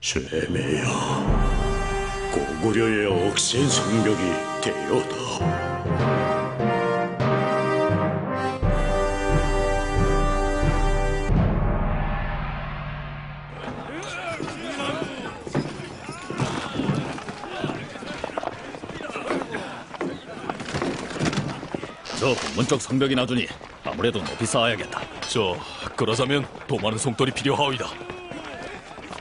쇠매야, 고구려의 억센 성벽이 되어다. 저 문쪽 성벽이 나주니 아무래도 높이 쌓아야겠다. 그러자면 더 많은 성돌이 필요하오이다.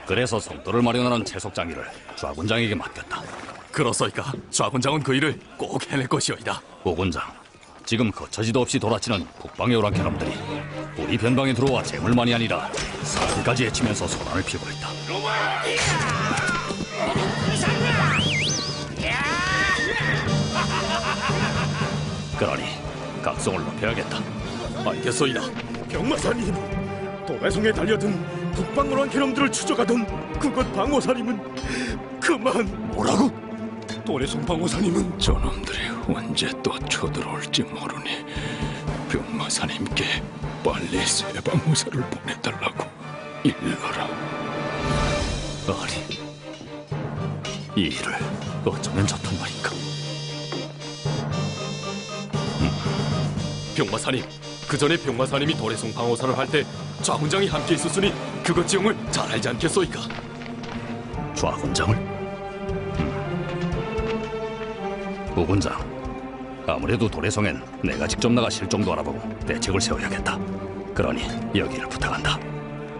그래서 성돌을 마련하는 채석장이를 좌군장에게 맡겼다. 그렇소이까 좌군장은 그 일을 꼭 해낼 것이오이다. 오군장, 지금 거처지도 없이 돌아치는 북방의 오랑캐놈들이 우리 변방에 들어와 재물만이 아니라 사슴까지 해치면서 소란을 피우고 있다. 그러니 각성을 높여야겠다. 알겠소이다. 병마사님, 도매성에 달려든 북방 오랑캐놈들을 추적하던 그것 방어사님은 그만. 뭐라고? 도래성 방어사님은 저놈들이 언제 또 쳐들어올지 모르니 병마사님께 빨리 세방호사를 보내달라고 일러라. 아니, 이 일을 어쩌면 좋단 말인가. 병마사님, 그 전에 병마사님이 도래송 방어사를 할 때 좌군장이 함께 있었으니 그것 지형을 잘 알지 않겠소이까? 좌군장을? 오군장, 아무래도 도래성엔 내가 직접 나가 실종도 알아보고 대책을 세워야겠다. 그러니 여기를 부탁한다.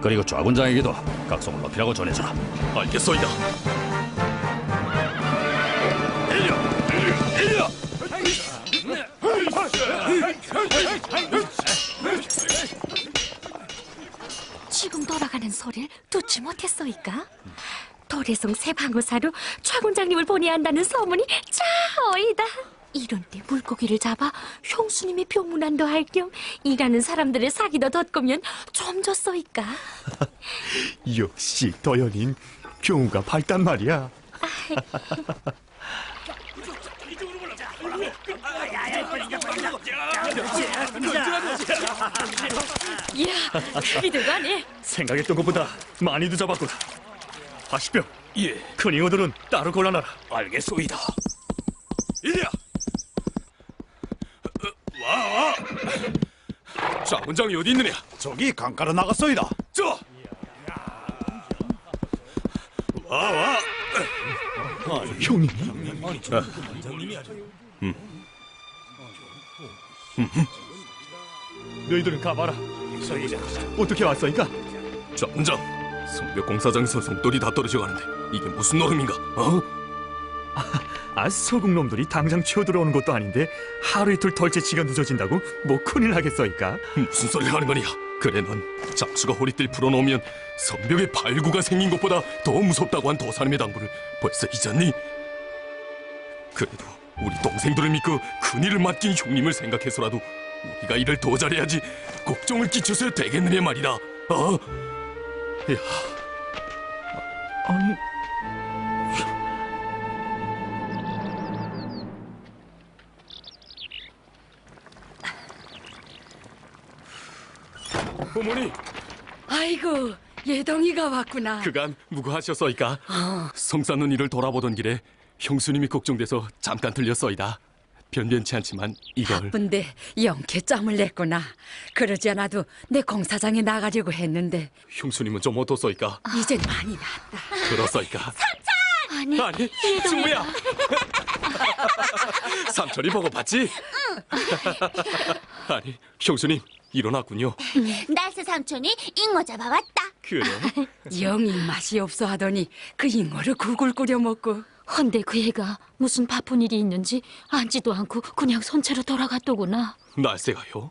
그리고 좌군장에게도 각성을 높이라고 전해주라. 알겠소이다. 지금 돌아가는 소리를 듣지 못했소이까? 도래성 새 방어사로 좌군장님을 보내야 한다는 소문이 자어이다. 이런 때 물고기를 잡아 형수님의 병문안도 할 겸 일하는 사람들의 사기도 덧구면 좀 좋소이까? 역시 도연인 경우가 밝단 말이야. 이야, 이들 아니? 생각했던 것보다 많이도 잡았구나. 하시병, 예, 큰 잉어들은 따로 골라놔라. 알겠소이다. 이리야! 와! 좌군장이 어디 있느냐? 저기 강가로 나갔소이다. 저! 와! 형이? 너희들은 가봐라. 어떻게 왔어니까? 좌군장, 성벽 공사장에서 성돌이 다 떨어져 가는데 이게 무슨 노름인가? 소국놈들이 당장 치어들어오는 것도 아닌데 하루 이틀 덜채치가 늦어진다고? 뭐 큰일 나겠어니까? 무슨 소리를 하는 거냐? 그래, 넌 잡수가 허리띠를 풀어놓으면 성벽에 발구가 생긴 것보다 더 무섭다고 한 도사님의 당부를 벌써 잊었니? 그래도 우리 동생들을 믿고 큰일을 맡긴 형님을 생각해서라도 우리가 일을 더 잘해야지 걱정을 끼쳐서 되겠느냐 말이다. 야, 아니... 어머니! 아이고, 예동이가 왔구나. 그간 무고하셨소이까? 성사는 일을 돌아보던 길에 형수님이 걱정돼서 잠깐 들렸소이다. 변변치 않지만 이걸... 바쁜데 영케 짬을 냈구나. 그러지 않아도 내 공사장에 나가려고 했는데 형수님은 좀 어떻소이까? 이젠 많이 낫다. 그렇소이까? 아니, 아니, 승무야! 삼촌이 보고 봤지? 응. 아니, 형수님 일어났군요. 날새 삼촌이 잉어 잡아왔다. 그래? 영 입맛이 없어 하더니 그 잉어를 국을 끓여 먹고. 헌데 그 애가 무슨 바쁜 일이 있는지 앉지도 않고 그냥 손채로 돌아갔더구나. 날새가요?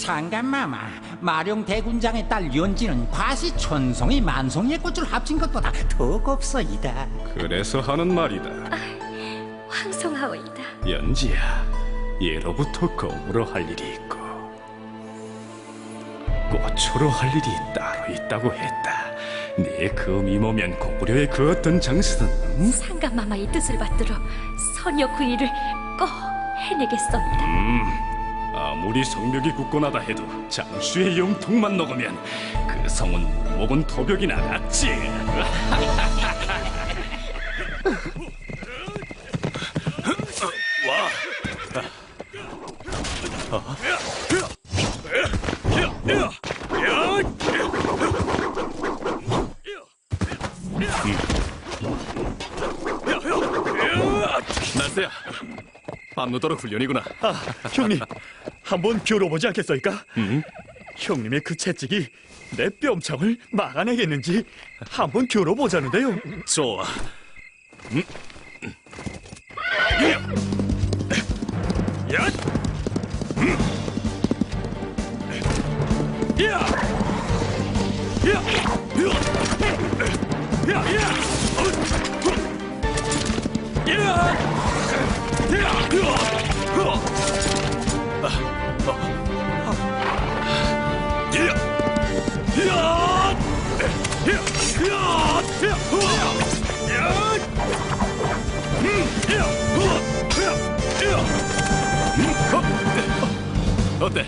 상감마마, 마룡 대군장의 딸 연지는 과시천송이 만송이의 꽃을 합친 것보다 더 곱소이다. 그래서 하는 말이다. 상송하오이다. 연지야, 예로부터 검으로 할 일이 있고 꽃으로 할 일이 따로 있다고 했다. 네 검이 모면 고구려의 그 어떤 장수는 상감마마의 뜻을 받들어 선여 그 일을 꼭 해내겠소이다. 아무리 성벽이 굳건하다 해도 장수의 영통만 녹으면 그 성은 목은 토벽이 나갔지. 날새야, 밤노도록 훈련이구나. 형님, 한번 겨뤄보지 않겠소이까? 형님의 그 채찍이 내 뼘창을 막아내겠는지 한번 겨뤄보자는데요. 좋아. 어때?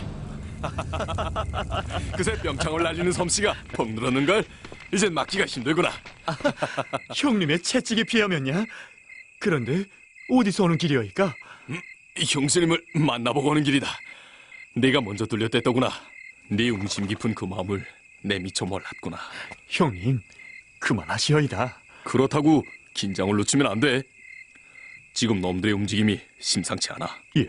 그새 뿅창을 날리는 솜씨가 폼 늘었는걸? 이젠 막기가 힘들구나. 형님의 채찍에 비하면야. 그런데 어디서 오는 길이어이까? 형수님을 만나보고 오는 길이다. 네가 먼저 들렸댔더구나. 네 웅심 깊은 그 마음을 내 미처 몰랐구나. 형님, 그만하시어이다. 그렇다고 긴장을 놓치면 안 돼. 지금 놈들의 움직임이 심상치 않아. 예?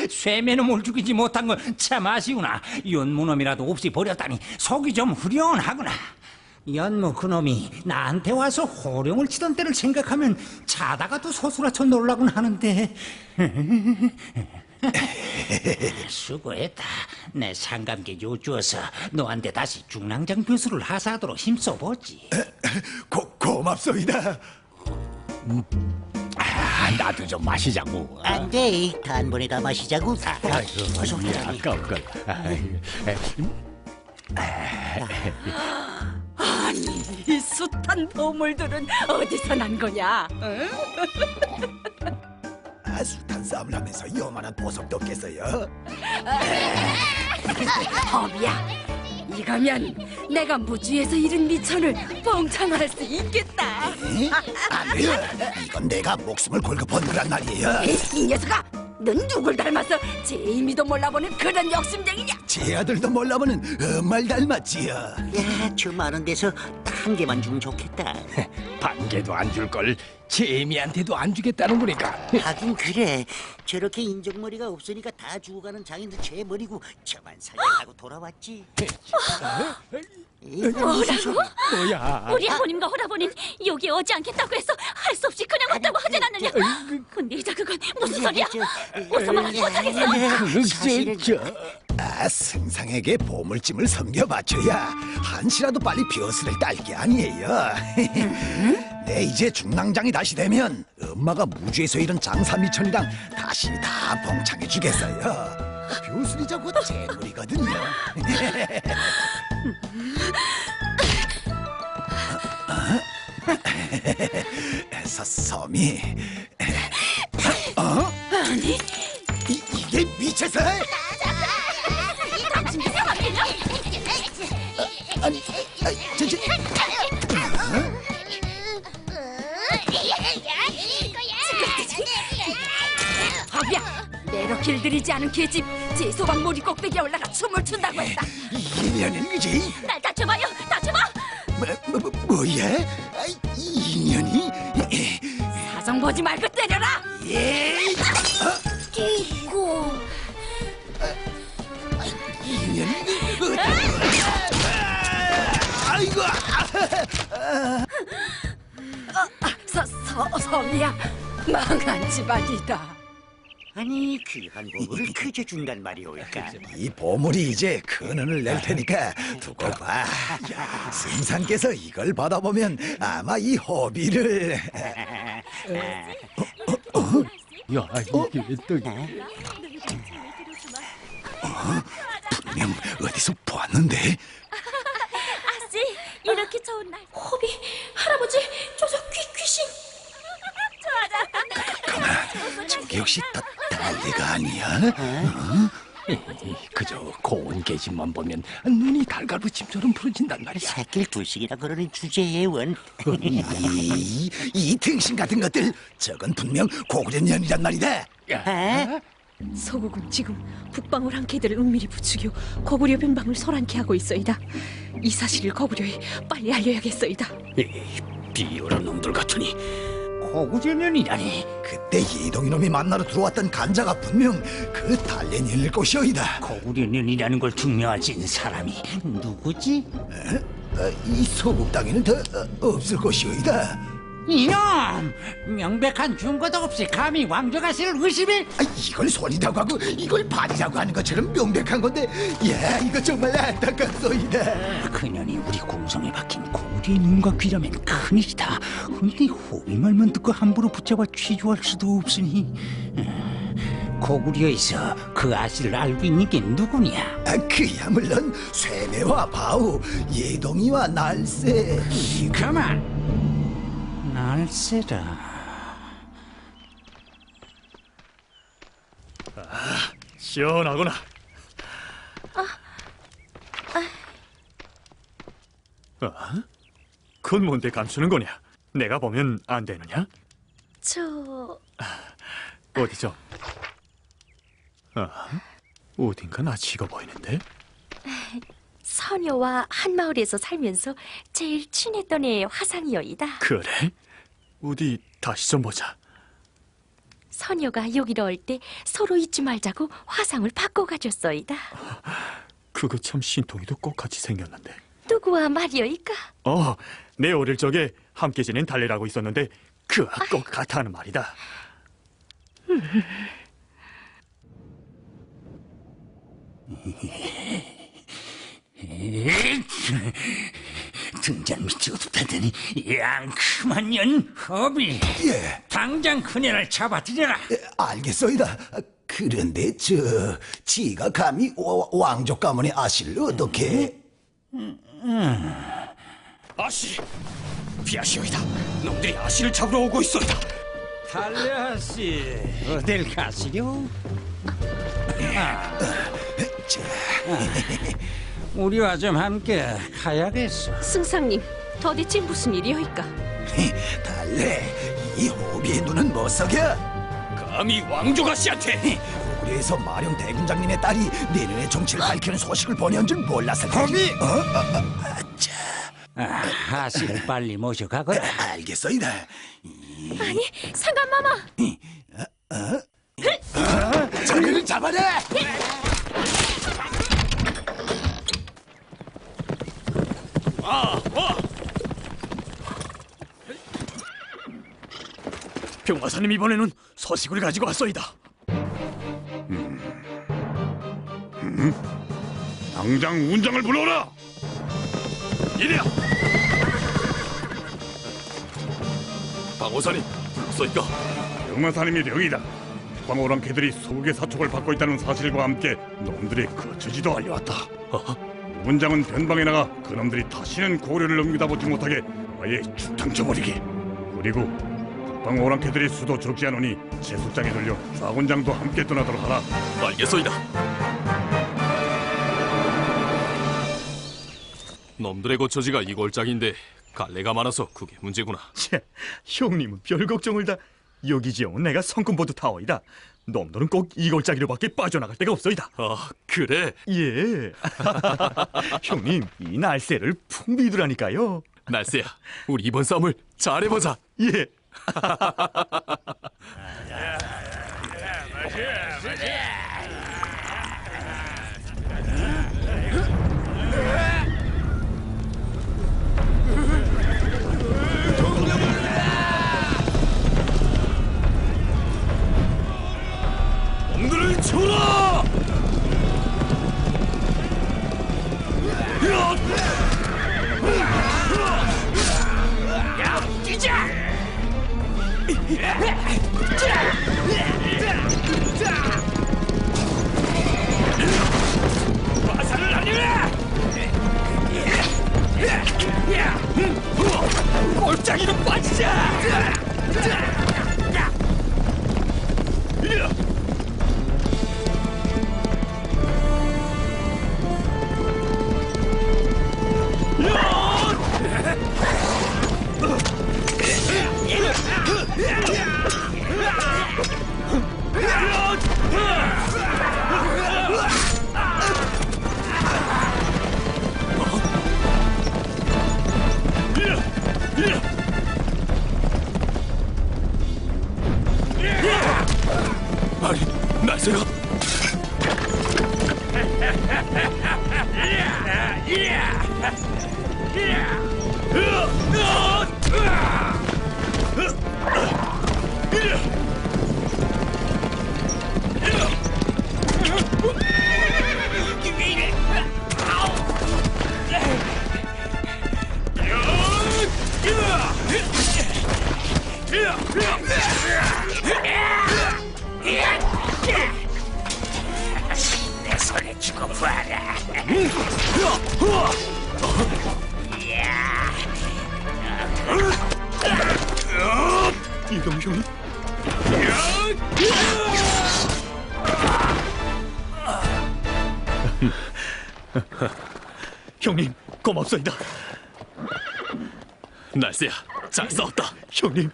쇠매놈을 죽이지 못한 건 참 아쉬우나 연무놈이라도 없이 버렸다니 속이 좀 후련하구나. 연무 그놈이 나한테 와서 호령을 치던 때를 생각하면 자다가도 소스라쳐 놀라곤 하는데. 수고했다. 내 상감께 요주어서 너한테 다시 중랑장 벼슬을 하사하도록 힘써보지. 고맙소이다. 나도 좀 마시자고. 안 돼. 단번에 다 마시자고. 어서 아까울걸. 아니, 이 숱한 보물들은 어디서 난 거냐? 응? 숱한 싸움을 하면서 요만한 보석도 없겠어요. 법이야. 이거면 내가 무주에서 잃은 미천을 봉창할 수 있겠다. 안 돼요. 이건 내가 목숨을 걸고 번 거란 말이에요. 이 녀석아, 넌 누굴 닮아서 제이미도 몰라보는 그런 욕심쟁이냐? 제 아들도 몰라보는 엄마를 닮았지요. 야, 저 많은 데서 한 개만 주면 좋겠다. 반 개도 안 줄걸. 제이미한테도 안 주겠다는 거니까. 하긴 그래. 저렇게 인정머리가 없으니까 다 죽어가는 장인도 제 머리고 저만 살려고 돌아왔지. 뭐라고? 뭐야? 우리 아버님과 호라버님 여기 오지 않겠다고 해서 할 수 없이 그냥 왔다고 하진 않느냐? 근데 이제 그건 무슨 소리야? 어서 말하지 못하겠어. 사실은 승상에게 보물짐을 섬겨 바쳐야 한시라도 빨리 벼슬을 딸게 아니에요. 네, 이제 중랑장이 다시 되면 엄마가 무주에서 잃은 장사미천이랑 다시 다 봉창해 주겠어요. 벼슬이 저곧 재물이거든요. 섬이 아니, 이게 미쳐서 이 당신 생각이냐? 아니, 저 법이야, 내로 길들이지 않은 계집 제소방 모리 꼭대기에 올라가 춤을 춘다고 했다. 이년은 그지? 날 다쳐봐요, 다쳐봐. 뭐야? 이년이? 사정 보지 말고 때려라. 이고 이년이? 아이고! 섬이야, 망한 집안이다. 아니 귀한 보물을 그저 준단 말이올까? 이 보물이 이제 큰 은을 낼 테니까 두고 봐. 승상께서 이걸 받아보면 아마 이 허비를 야, 이게 또 분명 어디서 보았는데. 아씨, 이렇게 좋은 날. 호비, 할아버지, 저저 귀신. 가만, 저기 혹시 달리가 아니야? 그저 고운 계집만 보면 눈이 달걀부침처럼 부러진단 말이야. 새끼를 둘씩이나 그러는 주제에 원. 이 등신 같은 것들, 저건 분명 고구려년이란 말이다. 서국은 지금 북방울 한캐들을 은밀히 부추겨 거구려 변방을 소란케 하고 있어이다. 이 사실을 거구려에 빨리 알려야겠어이다. 비열한 놈들 같으니. 고구려년이라니. 그때 예동이놈이 만나러 들어왔던 간자가 분명 그 달래년일 것이오이다. 고구려년이라는 걸 증명할 수 있는 사람이 누구지? 이 소국 땅에는 더 없을 것이오이다. 이놈! 명백한 증거도 없이 감히 왕조가시를 의심해? 이걸 손이라고 하고 이걸 발이라고 하는 것처럼 명백한 건데, 야, 이거 정말 안타깝소이다. 그년이 우리 궁성에 박힌 고구려의 눈과 귀라면 큰일이다. 근데 호비 말만 듣고 함부로 붙잡아 취조할 수도 없으니 고구려에서 그 아씨를 알고 있는 게 누구냐? 그야 물론 쇠매와 바우, 예동이와 날새. 그만! 날새라. 시원하구나. 그건 뭔데 감추는 거냐? 내가 보면 안 되느냐? 어디 좀. 어딘가 낯익어 보이는데? 선녀와 한 마을에서 살면서 제일 친했던 애의 화상이여이다. 그래? 어디 다시 좀 보자. 선녀가 여기로 올 때 서로 잊지 말자고 화상을 바꿔가줬어이다. 그거 참 신통이도 똑같이 생겼는데. 누구와 말이여이까? 내 어릴 적에 함께 지낸 달래라고 있었는데 그와 똑같다는 말이다. 등잔 밑이 어둡다더니 양큼한 년 허비. 예, 당장 그녀를 잡아들여라. 알겠소이다. 그런데 지가 감히 왕족 가문의 아씨를 어떻게? 아씨, 비아시오이다. 놈들이 아씨를 잡으러 오고 있어이다. 달래 아씨, 어딜 가시려? 우리와 좀 함께 가야겠어. 승상님, 도대체 무슨 일이여이까? 달래, 이 호비의 눈은 못 속여. 감히 왕조가씨한테. 고구려에서 마령 대군장님의 딸이 내년의 정치를 밝히는 소식을 보내온 줄 몰랐을 거지. 아씨를 빨리 모셔가거라. 알겠소이다. 아니, 상관마마! 저리를 잡아라! 병마사님 이번에는 서식을 가지고 왔소이다. 당장 운장을 불러오라. 이리야. 방호사님, 불렀소이까? 병마사님이 여기다. 광오랑 개들이 소국의 사촉을 받고 있다는 사실과 함께 놈들이 거처지도 알려왔다. 문장은 변방에 나가 그놈들이 다시는 고려를 넘기다보지 못하게 아예 죽탕쳐버리기. 그리고 북방 오랑캐들이 수도 적지 않으니 제숙장에 들려 좌군장도 함께 떠나도록 하라. 알겠소이다. 놈들의 거처지가 이 골짜기인데 갈래가 많아서 그게 문제구나. 형님은 별 걱정을 다. 여기 지형은 내가 성큼보드 타워이다. 놈들은 꼭 이 골짜기로밖에 빠져나갈 데가 없어이다. 그래? 예. 형님, 이 날새를 푹 믿으라니까요. 날새야, 우리 이번 싸움을 잘해보자. 예. 화살을 날려라! 골짜기로 빠지자! 아니, 날새가 내 손에 쥐고 봐라. 이놈 형이 형님 고맙소이다. 날새야, 잘 싸웠다. 형님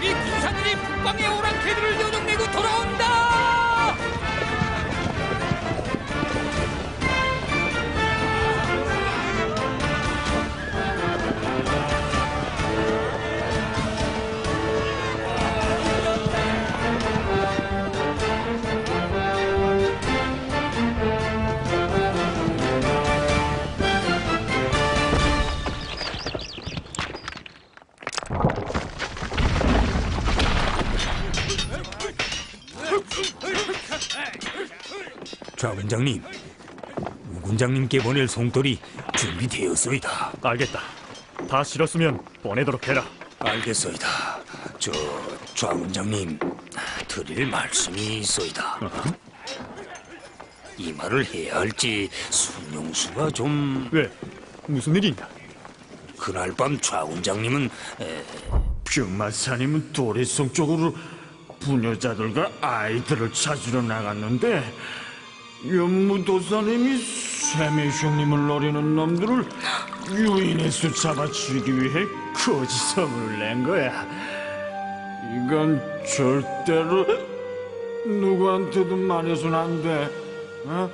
이 군사들이 북방의 오랑캐들을 요동내고 돌아온다. 좌군장님, 우군장님께 보낼 송돌이 준비되었소이다. 알겠다. 다 실었으면 보내도록 해라. 알겠소이다. 저 좌군장님, 드릴 말씀이 있소이다. 이 말을 해야 할지 순용수가 좀... 왜? 무슨 일이 있나? 그날 밤 좌군장님은 병마사님은 도래성 쪽으로 부녀자들과 아이들을 찾으러 나갔는데 연무도사님이 쇠매형님을 노리는 놈들을 유인해서 잡아치기 위해 거짓선을 낸 거야. 이건 절대로 누구한테도 말해서는 안 돼. 어?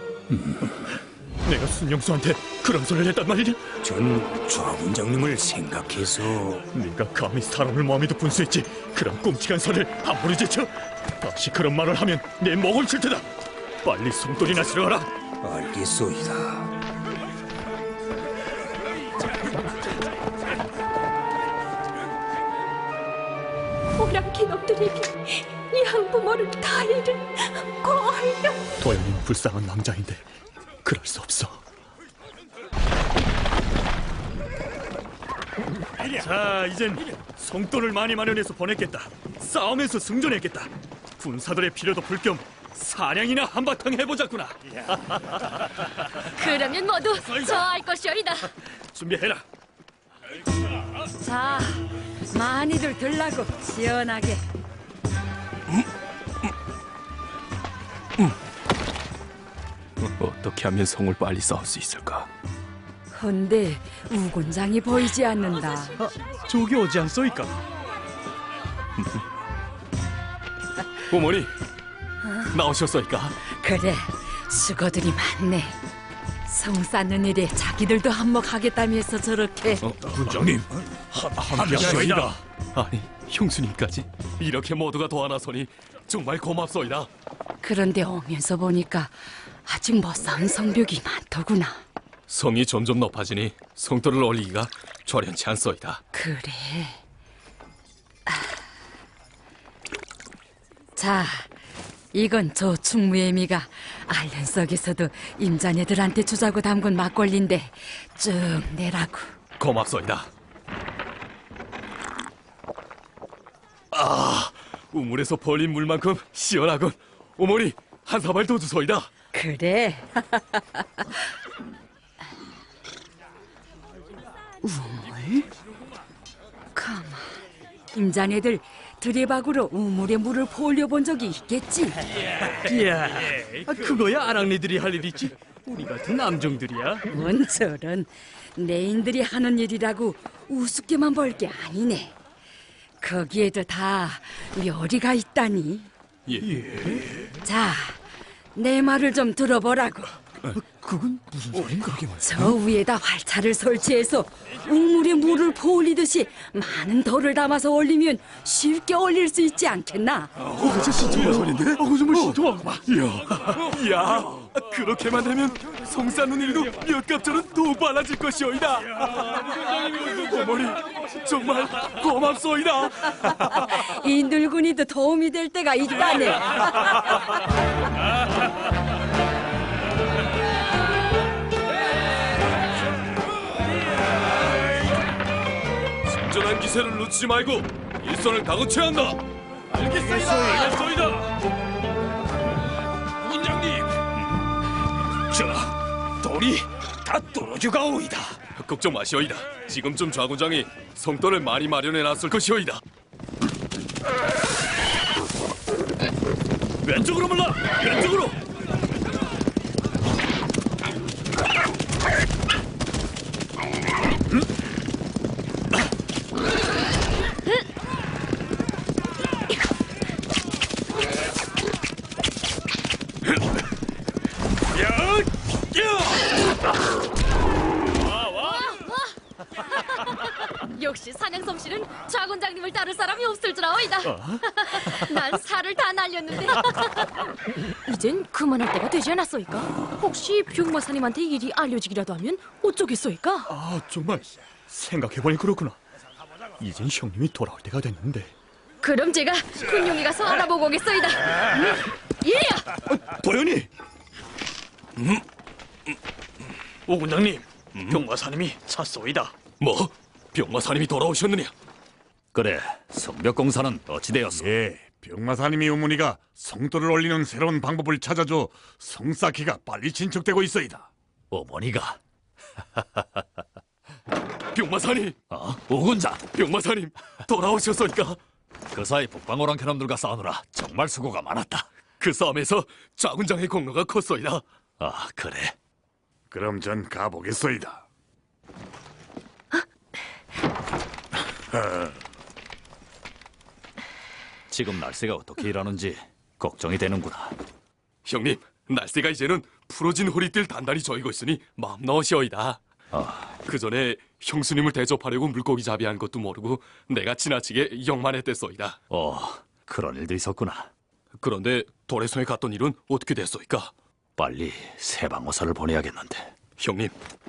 내가 순영수한테 그런 소리를 했단 말이냐? 전 좌군장님을 생각해서... 네가 감히 사람을 마음에도 분수했지. 그런 끔찍한 소리를 함부로 제쳐. 다시 그런 말을 하면 내 목을 칠 테다. 빨리 송돌이나 실어가라. 알겠소이다. 오랑캐 놈들에게 양부모를 다 잃은 고아요. 도연이는 불쌍한 남자인데 그럴 수 없어. 자, 이젠 성돈을 많이 마련해서 보냈겠다. 싸움에서 승전했겠다. 군사들의 필요도 볼 겸 사냥이나 한바탕 해보자꾸나. 그러면 모두 좋아할 것이오이다. 준비해라. 자, 많이들 들라고 시원하게. 어떻게 하면 성을 빨리 쌓을 수 있을까? 헌데 우군장이 보이지 않는다. 저기 오지 않소이까? 어머니, 나오셨소이까? 그래, 수고들이 많네. 성 쌓는 일에 자기들도 한몫하겠다면서 저렇게. 군장님, 함께하소이다. 아니, 형수님까지 이렇게 모두가 도와나서니 정말 고맙소이다. 그런데 오면서 보니까 아직 못 쌓은 성벽이 많더구나. 성이 점점 높아지니 성돌을 올리기가 저련치 않소이다. 그래. 자, 이건 저 충무애미가 알련석에서도 임자네들한테 주자고 담근 막걸리인데 쭉 내라고. 고맙소이다. 우물에서 벌린 물만큼 시원하군. 어머니, 한 사발 더 주소이다. 그래. 우물? 가만. 임자네들 드레박으로 우물에 물을 보려본 적이 있겠지? 이야, 그거야 아랑니들이 할 일이지. 우리 같은 남종들이야. 뭔 저런. 내인들이 하는 일이라고 우습게만 볼 게 아니네. 거기에도 다 묘리가 있다니. 자, 내 말을 좀 들어보라고. 그건 무슨 소린가? 저 위에다 활차를 설치해서 우물에 물을 부을리듯이 많은 돌을 담아서 올리면 쉽게 올릴 수 있지 않겠나? 정말 소린데? 정말 신통하구만. 이야, 그렇게만 되면 송 쌓는 일도 몇 갑절은 더 빨라질 것이오이다. 어머니, 정말 고맙소이다. 이 늙은이도 도움이 될 때가 있다네. 순전한 기세를 놓치지 말고 일선을 다그쳐야 한다. 알겠소이다. 원장님, 저 돌이 다 떨어져가오이다. 걱정 마시오이다. 지금쯤 좌군장이 성떨을 많이 마련해놨을 것이오이다. 왼쪽으로 몰라. 왼쪽으로. 역시 사냥 솜씨는 좌군장님을 따를 사람이 없을 줄 아오이다. 난 살을 다 날렸는데 이젠 그만할 때가 되지 않았소이까? 혹시 병마사님한테 일이 알려지기라도 하면 어쩌겠소이까? 정말 생각해보니 그렇구나. 이젠 형님이 돌아올 때가 됐는데. 그럼 제가 군용이 가서 알아보고 오겠소이다. 예야! 도연이! 오군장님, 병마사님이 찼소이다. 뭐? 병마사님이 돌아오셨느냐? 그래, 성벽공사는 어찌 되었소? 병마사님이 어머니가 성도를 올리는 새로운 방법을 찾아줘 성 쌓기가 빨리 진척되고 있어이다. 어머니가? 병마사님! 오군장! 병마사님, 돌아오셨소이까? 그 사이 북방어랑 캐놈들과 싸우느라 정말 수고가 많았다. 그 싸움에서 좌군장의 공로가 컸소이다. 그래. 그럼 전 가보겠소이다. 지금 날씨가 어떻게 일하는지 걱정이 되는구나. 형님, 날씨가 이제는 부러진 허리띠를 단단히 조이고 있으니 마음 넣으시오이다. 그 전에 형수님을 대접하려고 물고기 잡이한 것도 모르고 내가 지나치게 영만했댔소이다. 그런 일도 있었구나. 그런데 도래성에 갔던 일은 어떻게 됐소이까? 빨리 세방어사를 보내야겠는데. 형님,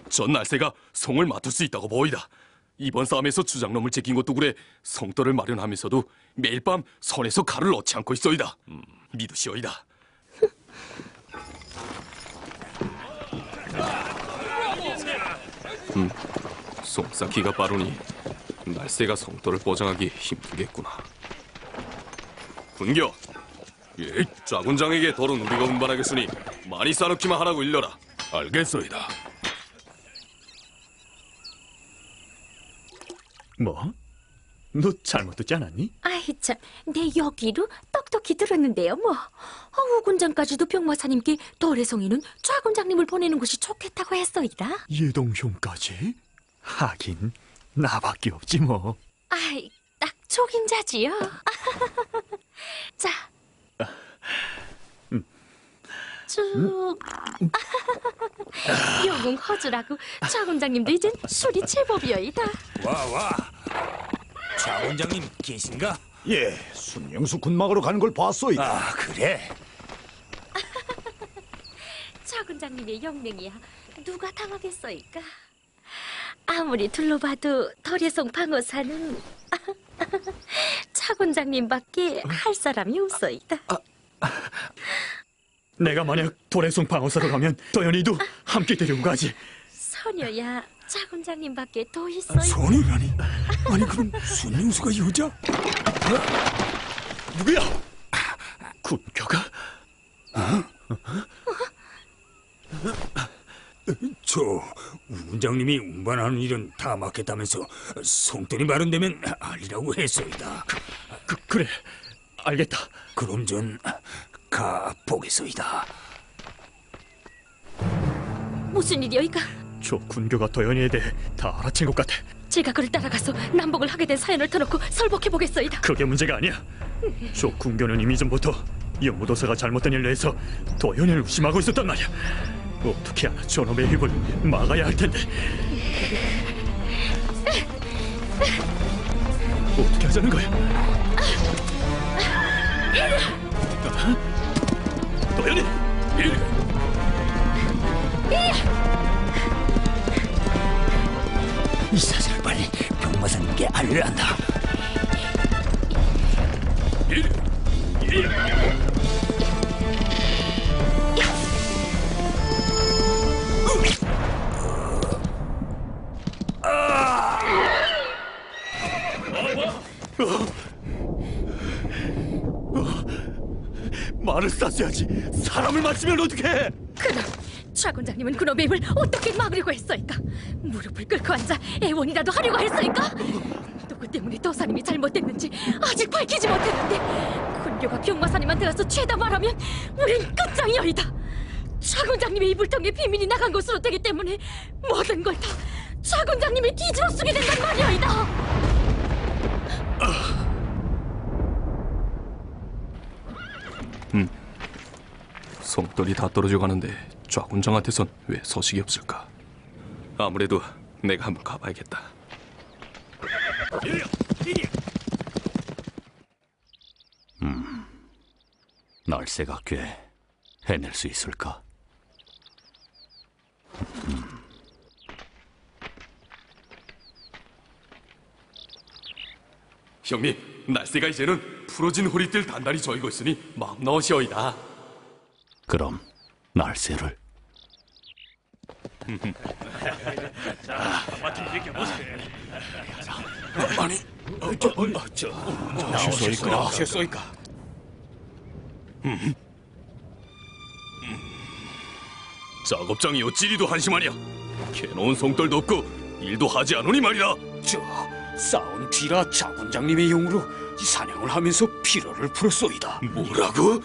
전 날새가 성을 맡을 수 있다고 보이다. 이번 싸움에서 주장놈을 제낀 것도 그래 성떨을 마련하면서도 매일 밤 선에서 칼을 넣지 않고 있어이다. 믿으시오이다. 송 쌓기가 빠르니 날새가 성떨을 보장하기 힘들겠구나. 군교, 좌군장에게 돌은 우리가 운반하겠으니 많이 싸놓기만 하라고 일러라. 알겠소이다. 뭐? 너 잘못 듣지 않았니? 아이 참, 내 여기로 똑똑히 들었는데요 뭐. 오군장까지도 병마사님께 도래성이는 좌군장님을 보내는 것이 좋겠다고 했소이다. 예동형까지? 하긴 나밖에 없지 뭐. 아이, 딱 촉인자지요. 자, 쭉. 영웅 허주라고 좌군장님도 이젠 술이 제법이여이다. 와. 좌원장님 계신가? 예, 순명수 군막으로 가는 걸 봤소이다. 그래? 좌군장님의 영명이야 누가 당하겠소이까? 아무리 둘러봐도 도래성 방어사는 차군장님밖에 할 사람이 없소이다. 내가 만약 도래성 방어사로 가면 도연이도 함께 데리고 가지. 소녀야 차군장님밖에 더 있어요. 선이라니? 아니 그럼 순영수가 여자? 누구야? 군교가? 저 운장님이 운반하는 일은 다 맡겠다면서 성돈이 마련되면 알리라고 했소이다. 그래, 알겠다. 그럼 전 가보겠소이다. 무슨 일이여이까? 저 군교가 도연이에 대해 다 알아챈 것 같아. 제가 그를 따라가서 남복을 하게 된 사연을 터놓고 설복해보겠소이다. 그게 문제가 아니야. 저 군교는 이미 전부터 연무도사가 잘못된 일로 해서 도연이를 의심하고 있었단 말이야. 어떻게 하나 저놈의 힘을 막아야 할 텐데. 어떻게 하자는 거야? 도연이! 이 사실을 빨리 병마사님께 알려야 한다. 말을 쌌어야지. 사람을 맞으면 어떡해? 그럼 차군장님은 그놈의 힘을 어떻게 막으려고 했어이까? 무릎을 꿇고 앉아 애원이라도 하려고 했어이까? 누구 때문에 도사님이 잘못됐는지 아직 밝히지 못했는데 군교가 병마사님한테 가서 죄다 말하면 우린 끝장이여이다. 차군장님의 입을 통해 비밀이 나간 것으로 되기 때문에 모든 걸 다 차군장님이 뒤집어 쓰게 된단 말이여이다. 성떨이 다 떨어져 가는데 좌군장한테선 왜 소식이 없을까? 아무래도 내가 한번 가봐야겠다. 날새가 꽤 해낼 수 있을까? 형님, 날새가 이제는 부러진 허리띠를 단단히 조이고 있으니 마음 넣으시오이다. 그럼 날새를 아니, 쇠쏘이까? 작업장이 어찌리도 한심하냐? 캐놓은 성떨도 없고 일도 하지 않으니 말이다. 싸운 뒤라 차군장님의 용으로 사냥을 하면서 피로를 풀었소이다. 뭐라고?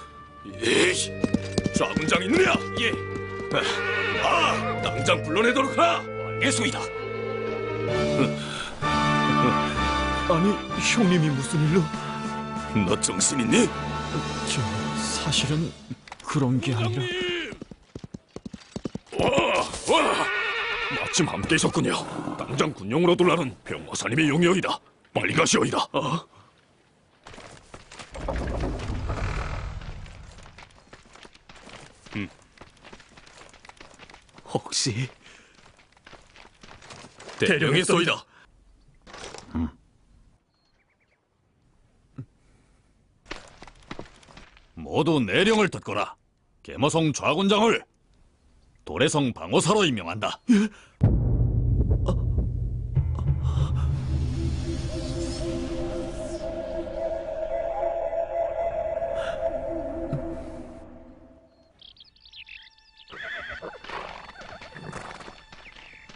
에이씨, 좌군장 있느냐? 예. 당장 불러내도록 하라. 알겠소이다. 아니, 형님이 무슨 일로? 너 정신 있니? 사실은 그런 게 아니라. 마침 함께 있었군요. 당장 군용으로 돌라는 병마사님의 용이여이다. 빨리 가시오이다. 혹시 대령했소이다. 모두 내령을 듣거라. 계모성 좌군장을 도래성 방어사로 임명한다.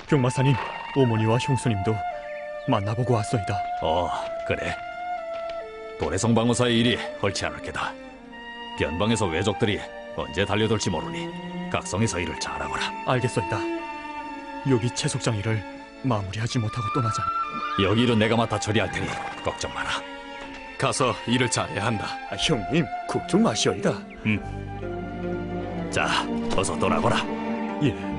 병마사님, 어머니와 형수님도 만나보고 왔소이다. 그래. 도래성 방어사의 일이 헐지 않을 게다. 변방에서 왜적들이 언제 달려들지 모르니 각성에서 일을 잘하거라. 알겠소이다. 여기 채속장 일을 마무리하지 못하고 떠나자. 여기 일은 내가 맡아 처리할 테니 걱정 마라. 가서 일을 잘해야 한다. 형님, 걱정 마시오이다. 자, 어서 떠나거라. 예.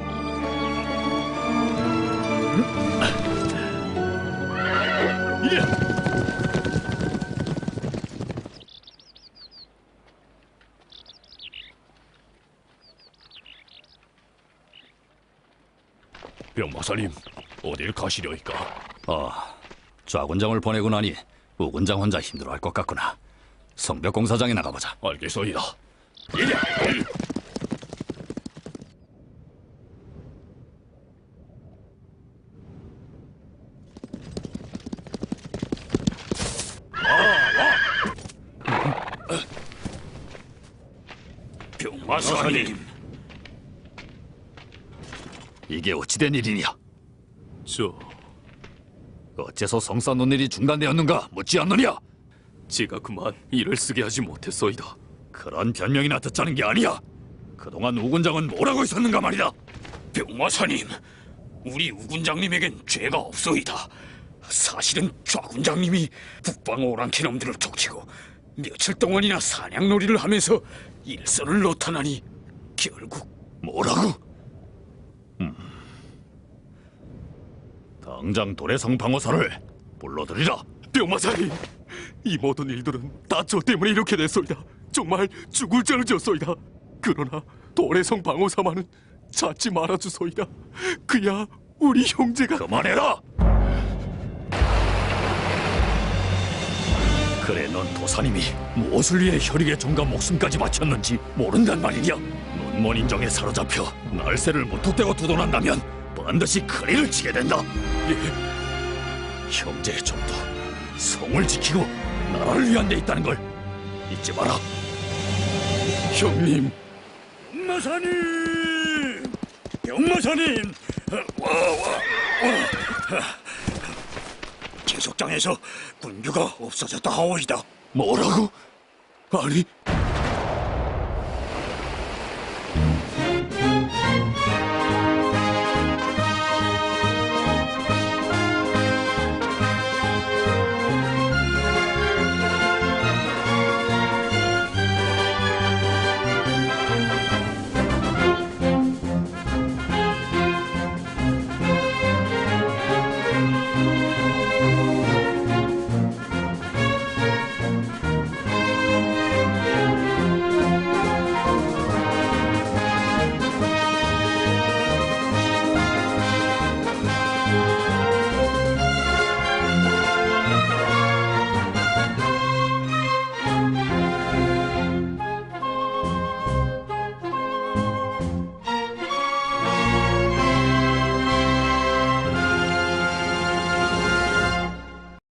병마사님, 어딜 가시려이까? 좌군장을 보내고 나니 우군장 혼자 힘들어할 것 같구나. 성벽공사장에 나가보자. 알겠소이다. 병마사님. 이게 어찌된 일이냐? 저 어째서 성사 논일이 중단되었는가 묻지 않느냐? 제가 그만 일을 쓰게 하지 못했소이다. 그런 변명이나 듣자는 게 아니야. 그동안 우군장은 뭘 하고 있었는가 말이다. 병마사님, 우리 우군장님에겐 죄가 없소이다. 사실은 좌군장님이 북방 오랑캐 놈들을 족치고 며칠 동안이나 사냥놀이를 하면서 일선을 넣다나니 결국 뭐라고? 당장 도래성 방어사를 불러들이라. 병마사님, 이 모든 일들은 다 저 때문에 이렇게 됐소이다. 정말 죽을 죄를 졌소이다. 그러나 도래성 방어사만은 찾지 말아주소이다. 그야 우리 형제가. 그만해라. 그래, 넌 도사님이 무엇을 위해 혈육의 종과 목숨까지 바쳤는지 모른단 말이냐? 눈먼 인정에 사로잡혀 날새를 무턱대고 두둔한다면 반드시 큰일을 치게 된다. 형제의 종도 성을 지키고 나라를 위한 데 있다는 걸 잊지 마라. 형님. 병마사님! 병마사님! 계속장에서 군규가 없어졌다 하오이다. 뭐라고? 아니,